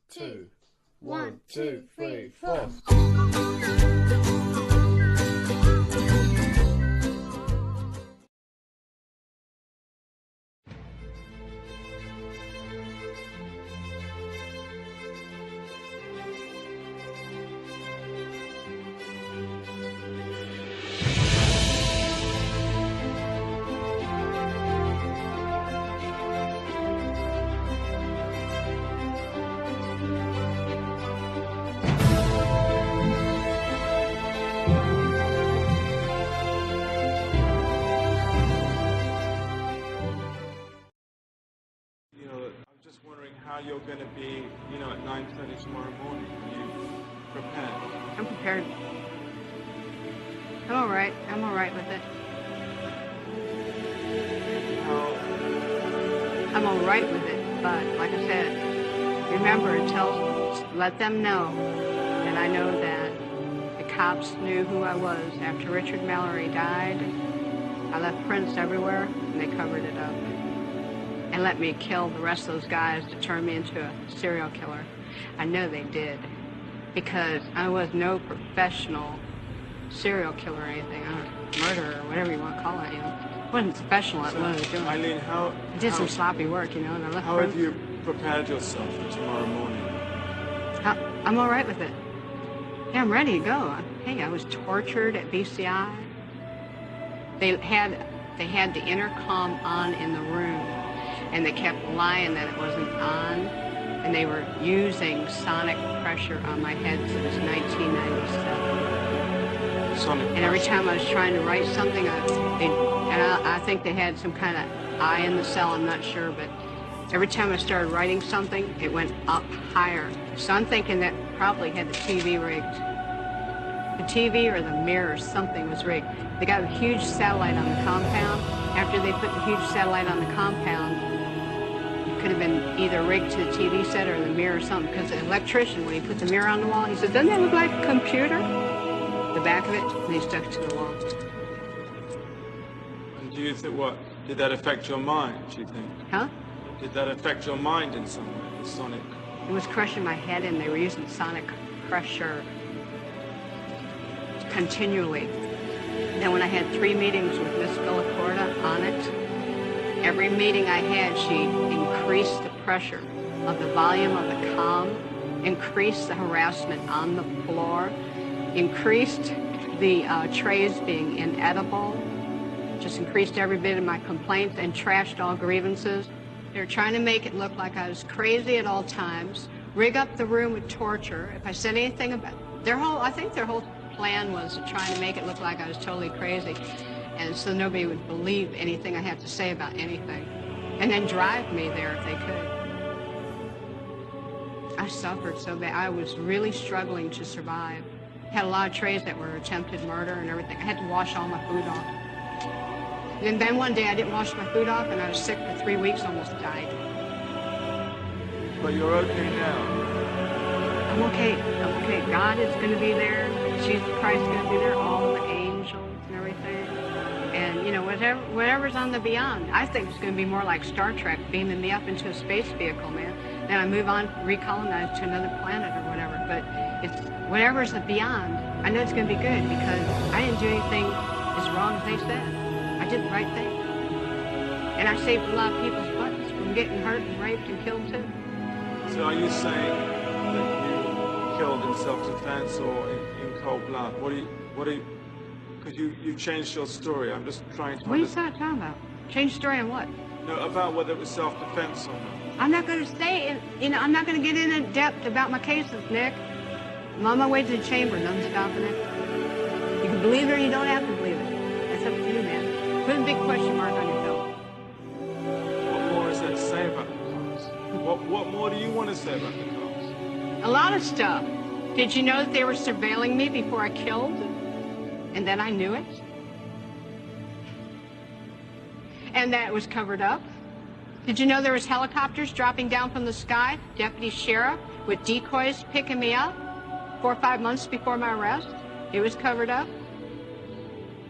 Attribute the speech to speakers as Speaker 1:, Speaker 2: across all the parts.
Speaker 1: two, 1, 2, 3, 4.
Speaker 2: How you're going to be, at 9:30 tomorrow morning. Are you prepared?
Speaker 3: I'm prepared. I'm all right. I'm all right with it. I'm all right with it, but like I said, remember, let them know that I know that the cops knew who I was. After Richard Mallory died, I left prints everywhere, and they covered it up. And let me kill the rest of those guys to turn me into a serial killer. I know they did, because I was no professional serial killer or anything, murderer, or whatever you want to call it, I wasn't professional at what I was doing.
Speaker 2: Eileen,
Speaker 3: I did some sloppy work, and I left
Speaker 2: How have you prepared yourself for tomorrow morning?
Speaker 3: I'm all right with it. Yeah, I'm ready to go. Hey, I was tortured at BCI. They had the intercom on in the room, and they kept lying that it wasn't on, and they were using sonic pressure on my head since 1997.
Speaker 2: Sonic
Speaker 3: and every time I was trying to write something, I think they had some kind of eye in the cell, I'm not sure, but every time I started writing something, it went up higher. So I'm thinking that probably had the TV rigged. The TV or the mirror, something was rigged. They got a huge satellite on the compound. After they put the huge satellite on the compound, could have been either rigged to the TV set or the mirror or something, because the electrician, when he put the mirror on the wall, he said, doesn't that look like a computer? The back of it, and he stuck it to the wall.
Speaker 2: And do you think, did that affect your mind, do you think?
Speaker 3: Huh?
Speaker 2: Did that affect your mind in some way, the sonic?
Speaker 3: It was crushing my head, and they were using sonic pressure continually. Then when I had 3 meetings with Miss Villacorta on it, every meeting I had, she increased the pressure of the volume of the comm, increased the harassment on the floor, increased the trays being inedible, just increased every bit of my complaints and trashed all grievances. They were trying to make it look like I was crazy at all times, rig up the room with torture. If I said anything about I think their whole plan was trying to make it look like I was totally crazy. And so nobody would believe anything I had to say about anything. And then drive me there if they could. I suffered so bad. I was really struggling to survive. Had a lot of trays that were attempted murder and everything. I had to wash all my food off. And then one day I didn't wash my food off, and I was sick for 3 weeks, almost died.
Speaker 2: But you're okay now.
Speaker 3: I'm okay. I'm okay. God is going to be there. Jesus Christ is going to be there. All the angels and everything. And, whatever's on the beyond. I think it's going to be more like Star Trek, beaming me up into a space vehicle, man. Then I move on, recolonize to another planet or whatever. But it's whatever's the beyond. I know it's going to be good because I didn't do anything as wrong as they said. I did the right thing. And I saved a lot of people's butts from getting hurt and raped and killed too.
Speaker 2: So are you saying that you killed in self-defense or in cold blood? What do you, because you changed your story. I'm just trying to
Speaker 3: What are you talking about? Change story on what?
Speaker 2: No, about whether it was self-defense or not.
Speaker 3: I'm not going to stay in, I'm not going to get into depth about my cases, Nick. I'm on my way to the chamber, nothing stopping it. You can believe it or you don't have to believe it. That's up to you, man. Put a big question mark on your bill.
Speaker 2: What more is there to say about the cops? What more do you want to say about the cops?
Speaker 3: A lot of stuff. Did you know that they were surveilling me before I killed? And then I knew it? And that it was covered up? Did you know there was helicopters dropping down from the sky? Deputy sheriff with decoys picking me up 4 or 5 months before my arrest? It was covered up?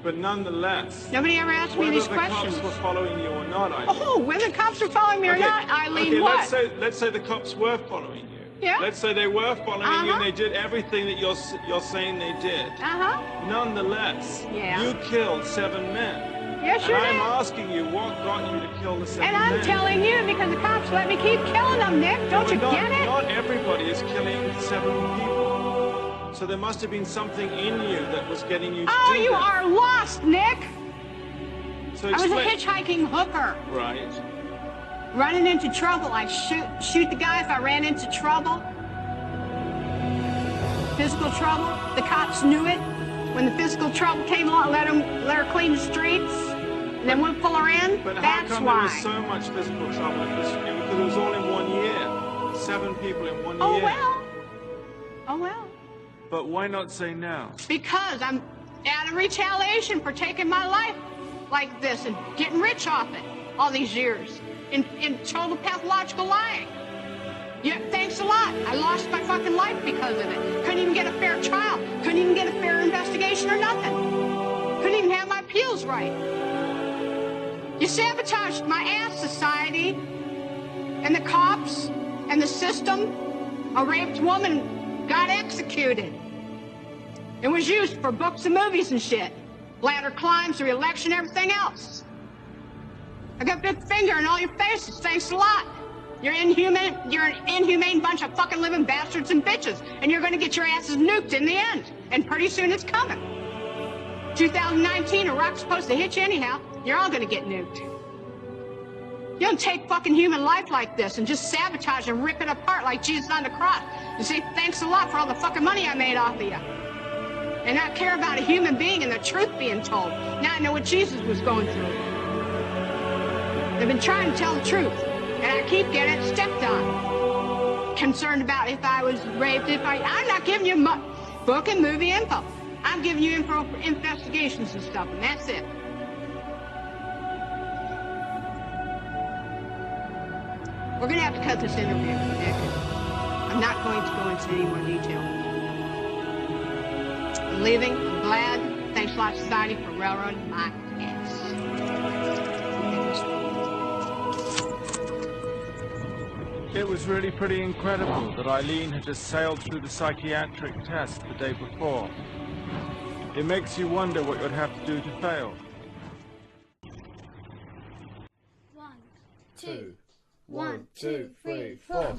Speaker 2: But nonetheless,
Speaker 3: Nobody ever asked me
Speaker 2: whether
Speaker 3: these
Speaker 2: the
Speaker 3: questions.
Speaker 2: cops were following you or not, Eileen.
Speaker 3: Oh, whether the cops were following me or not, Eileen,
Speaker 2: okay,
Speaker 3: what?
Speaker 2: let's say the cops were following you.
Speaker 3: Yeah.
Speaker 2: Let's say they were following you
Speaker 3: Uh-huh.
Speaker 2: and they did everything that you're saying they did.
Speaker 3: Uh-huh.
Speaker 2: Nonetheless,
Speaker 3: Yeah.
Speaker 2: you killed 7 men.
Speaker 3: Yeah, sure
Speaker 2: And I'm
Speaker 3: did.
Speaker 2: asking you, what got you to kill the 7
Speaker 3: And
Speaker 2: men?
Speaker 3: I'm telling you because the cops let me keep killing them, Nick. Don't you
Speaker 2: But
Speaker 3: get it?
Speaker 2: Not everybody is killing 7 people. So there must have been something in you that was getting you to
Speaker 3: Oh,
Speaker 2: do
Speaker 3: you
Speaker 2: that.
Speaker 3: are lost, Nick.
Speaker 2: So
Speaker 3: I was a
Speaker 2: explain-
Speaker 3: hitchhiking hooker.
Speaker 2: Right.
Speaker 3: Running into trouble. I'd shoot the guy if I ran into trouble. Physical trouble. The cops knew it. When the physical trouble came along, let her clean the streets. And then wouldn't pull her in.
Speaker 2: But how
Speaker 3: That's
Speaker 2: come
Speaker 3: why.
Speaker 2: there was so much physical trouble? Because it was all in 1 year. 7 people in 1
Speaker 3: Oh,
Speaker 2: year.
Speaker 3: well. Oh, well.
Speaker 2: But why not say now?
Speaker 3: Because I'm out of retaliation for taking my life like this and getting rich off it all these years in total pathological lying. Yeah, thanks a lot. I lost my fucking life because of it. Couldn't even get a fair trial. Couldn't even get a fair investigation or nothing. Couldn't even have my appeals right. You sabotaged my ass, society, and the cops, and the system. A raped woman got executed. It was used for books and movies and shit. Ladder climbs, the election, everything else. I got a big finger in all your faces. Thanks a lot. You're an inhumane bunch of fucking living bastards and bitches, and you're gonna get your asses nuked in the end. And pretty soon it's coming. 2019, a rock's supposed to hit you anyhow. You're all gonna get nuked. You don't take fucking human life like this and just sabotage and rip it apart like Jesus on the cross and say thanks a lot for all the fucking money I made off of you. And not care about a human being and the truth being told. Now I know what Jesus was going through. They've been trying to tell the truth, and I keep getting stepped on. Concerned about if I was raped, I'm not giving you book and movie info. I'm giving you info for investigations and stuff, and that's it. We're gonna have to cut this interview, Nick. I'm not going to go into any more detail. I'm leaving. I'm glad. Thanks a lot, society, for railroading my ass.
Speaker 2: It was really pretty incredible that Eileen had just sailed through the psychiatric test the day before. It makes you wonder what you'd have to do to fail.
Speaker 1: 1, 2, 3, 4.